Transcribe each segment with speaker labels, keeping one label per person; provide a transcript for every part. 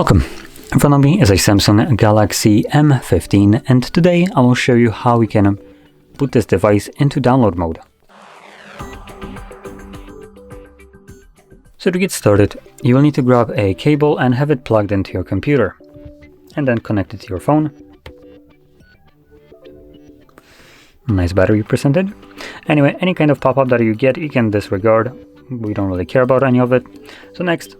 Speaker 1: Welcome. In front of me is a Samsung Galaxy M15, and today I will show you how we can put this device into download mode. So to get started, you will need to grab a cable and have it plugged into your computer, and then connect it to your phone. Nice battery percentage. Anyway, any kind of pop-up that you get, you can disregard. We don't really care about any of it. So next,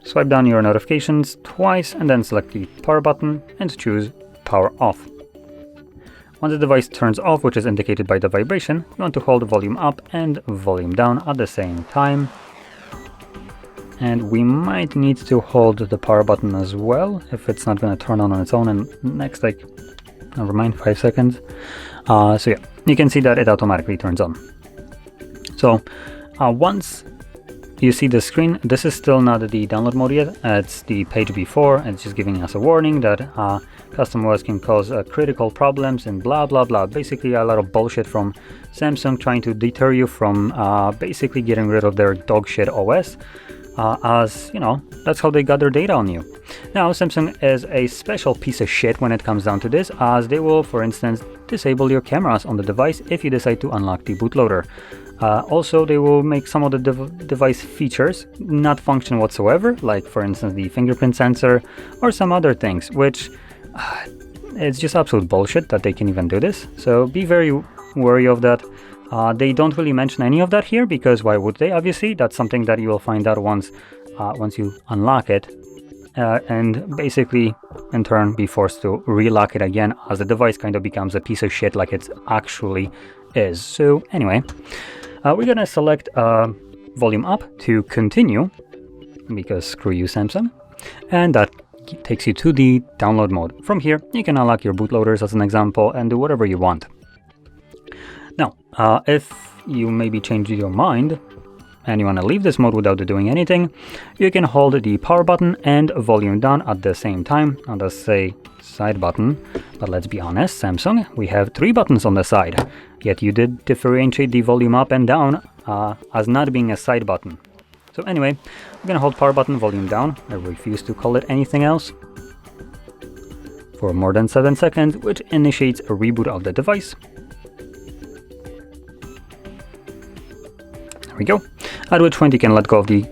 Speaker 1: swipe down your notifications twice and then select the power button and choose power off. Once the device turns off, which is indicated by the vibration, you want to hold volume up and volume down at the same time. And we might need to hold the power button as well if it's not going to turn on its own in next, never mind, 5 seconds. So yeah, you can see that it automatically turns on. So once you see the screen, this is still not the download mode yet. It's the page before, and it's just giving us a warning that custom OS can cause critical problems and blah blah blah. Basically a lot of bullshit from Samsung trying to deter you from basically getting rid of their dog shit OS, as you know, that's how they got their data on you. Now Samsung is a special piece of shit when it comes down to this, as they will, for instance, disable your cameras on the device if you decide to unlock the bootloader. Also, they will make some of the device features not function whatsoever, like for instance the fingerprint sensor or some other things, which it's just absolute bullshit that they can even do this. So be very wary of that. They don't really mention any of that here, because why would they? Obviously, that's something that you will find out once you unlock it, and basically in turn be forced to relock it again, as the device kind of becomes a piece of shit like it actually is. So anyway, we're gonna select volume up to continue, because screw you Samsung, and that takes you to the download mode. From here you can unlock your bootloaders as an example and do whatever you want. Now if you maybe change your mind and you want to leave this mode without doing anything, you can hold the power button and volume down at the same time. I'll just say side button, but let's be honest, Samsung, we have 3 buttons on the side, yet you did differentiate the volume up and down as not being a side button. So anyway, I'm gonna hold power button, volume down, I refuse to call it anything else, for more than 7 seconds, which initiates a reboot of the device. There we go. At which point you can let go of the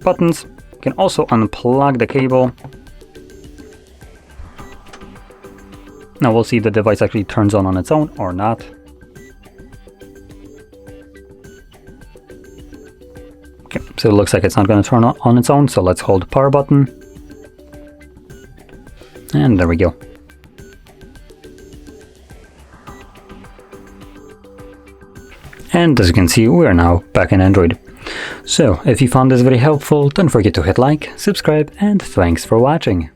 Speaker 1: buttons. You can also unplug the cable. Now we'll see if the device actually turns on its own or not. Okay, so it looks like it's not going to turn on its own, so let's hold the power button. And there we go. And as you can see, we are now back in Android. So if you found this very helpful, don't forget to hit like, subscribe, and thanks for watching.